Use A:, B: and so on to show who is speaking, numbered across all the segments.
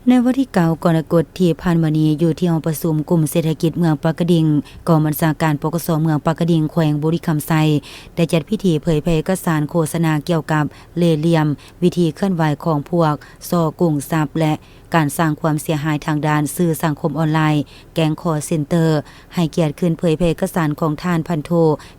A: ในวันที่9กรกฎาคมที่ผ่านมานี้อยู่ที่ห้องประชุมกลุ่มเศรษฐกิจเมืองปากกดิ่งกองบัญชาการปกสเมืองปากกดิ่งแขวงบุรีรัมย์ไซได้จัดพิธีเผยแพร่เอกสารโฆษณาเกี่ยวกับเล่ห์เหลี่ยมวิธีเคลื่อนไหวของพวกซอกลุ่มทรัพย์และการสร้างความเสียหายทางด้านสื่อสังคมออนไลน์แก๊งคอร์เซ็นเตอร์ให้เกียรติขึ้นเผยแพร่เอกสารของท่านพันโท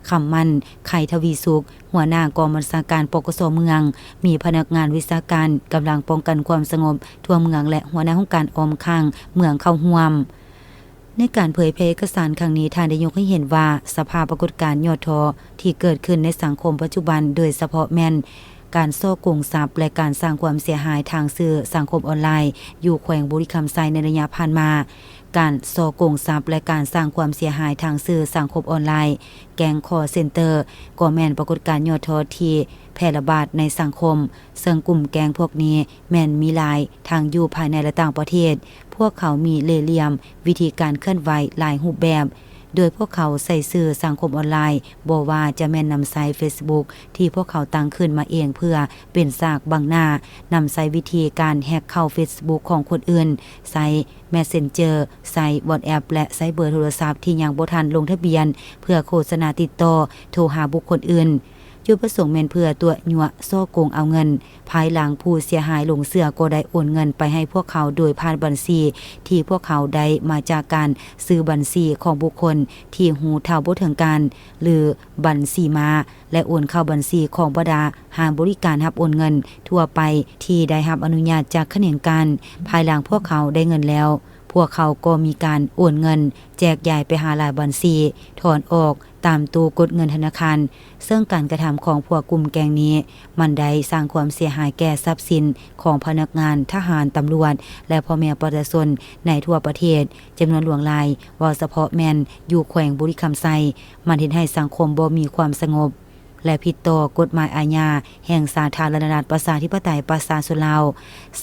A: คำมั่นไข่ทวีสุขหัวหน้ากองบัญชาการปกสเมืองมีพนักงานวิชาการกำลังป้องกันความสงบทั่วเมืองและหัวหน้าองค์การออมข้างเมืองเข้าร่วมในการเผยแพร่เอกสารครั้งนี้ท่านได้ยกให้เห็นว่าสภาพปรากฏการณ์ยอดทอที่เกิดขึ้นในสังคมปัจจุบันโดยเฉพาะแม่นการโซ่กงทรัพย์และการสร้างความเสียหายทางสื่อสังคมออนไลน์อยู่แขวงบุรีรัมย์ไซในระยะผ่านมาการโซ่กงทรัพย์และการสร้างความเสียหายทางสื่อสังคมออนไลน์แก๊งคอร์เซ็นเตอร์ก็แม่นปรากฏการณ์ยอดทอที่แพร่ระบาดในสังคมซึ่งกลุ่มแก๊งพวกนี้แม่นมีหลายทางอยู่ภายในและต่างประเทศพวกเขามีเล่ห์เหลี่ยมวิธีการเคลื่อนไหวหลายรูปแบบโดยพวกเขาใส่สื่อสังคมออนไลน์บ่ว่าจะแม่นนำใช้ Facebook ที่พวกเขาตั้งขึ้นมาเองเพื่อเป็นซากบังหน้านำใช้วิธีการแฮ็กเข้า Facebook ของคนอื่นใช้ Messenger ใช้ WhatsApp และใช้เบอร์โทรศัพท์ที่ยังบ่ทันลงทะเบียนเพื่อโฆษณาติดต่อโทรหาบุคคลอื่นจุดประสงค์แม่นเพื่อตัวยั่วโซ่โกงเอาเงินภายหลังผู้เสียหายหลงเชื่อก็ได้โอนเงินไปให้พวกเขาโดยผ่านบัญชีที่พวกเขาได้มาจากการซื้อบัญชีของบุคคลที่หูเท่าบ่ถึงการหรือบัญชีม้าและโอนเข้าบัญชีของบรรดาห้างบริการรับโอนเงินทั่วไปที่ได้รับอนุญาตจากคณะการภายหลังพวกเขาได้เงินแล้วพวกเขาก็มีการโอนเงินแจกจ่ายไปหาหลายบัญชีถอนออกตามตู้กดเงินธนาคารซึ่งการกระทำของพวกกลุ่มแก๊งนี้มันได้สร้างความเสียหายแก่ทรัพย์สินของพนักงานทหารตำรวจและพ่อแม่ประชาชนในทั่วประเทศจำนวนหลวงหลายว่าเฉพาะแม่นอยู่แขวงบุรีรัมย์ไซมันเฮ็ดให้สังคมบ่มีความสงบและผิดต่อกฎหมายอาญาแห่งสาธารณรัฐประชาธิปไตยประชาชนลาว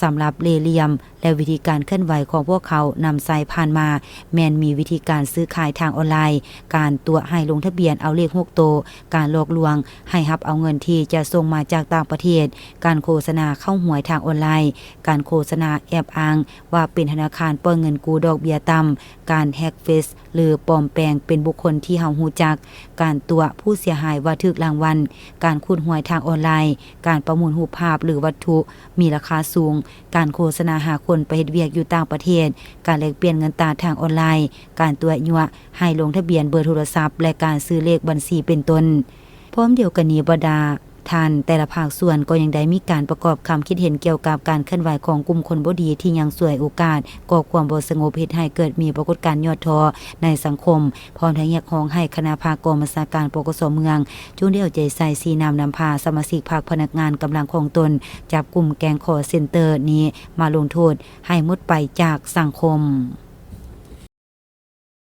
A: สำหรับเล่ห์เหลี่ยมและวิธีการเคลื่อนไหวของพวกเขานำใส่ผ่านมาแม้นมีวิธีการซื้อขายทางออนไลน์การตัวให้ลงทะเบียนเอาเลข6ตัวการหลอกลวงให้รับเอาเงินที่จะส่งมาจากต่างประเทศการโฆษณาเข้าหวยทางออนไลน์การโฆษณาแอบอ้างว่าเป็นธนาคารปล่อยเงินกู้ดอกเบี้ยต่ำการแฮ็กเฟซหรือปลอมแปลงเป็นบุคคลที่เฮาฮู้จักการตัวผู้เสียหายว่าถูกรางวัลการคูดหวยทางออนไลน์การประมูลรูปภาพหรือวัตถุมีราคาสูงการโฆษณาหาคนไปเฮ็ดเวียกอยู่ต่างประเทศการแลกเปลี่ยนเงินตราทางออนไลน์การตัวยั่วให้ลงทะเบียนเบอร์โทรศัพท์และการซื้อเลขบัญชีเป็นต้นพร้อมเดียวกันนี้บรรดาท่านแต่ละภาคส่วนก็ยังได้มีการประกอบคำคิดเห็นเกี่ยวกับการเคลื่อนไหวของกลุ่มคนบ่ดีที่ยังสวยโอกาสก่อความบ่สงบเฮ็ดให้เกิดมีปรากฏการณ์ยอดทอในสังคมพร้อมทั้งเรียกร้องให้คณะภาคกองบัญชาการปกสเมืองจงได้เอาใจใส่สีน้ำนำพาสมาชิกภาคพนักงานกำลังของตนจับกลุ่มแก๊งคอร์เซ็นเตอร์นี้มาลงโทษให้หมดไปจากสังคม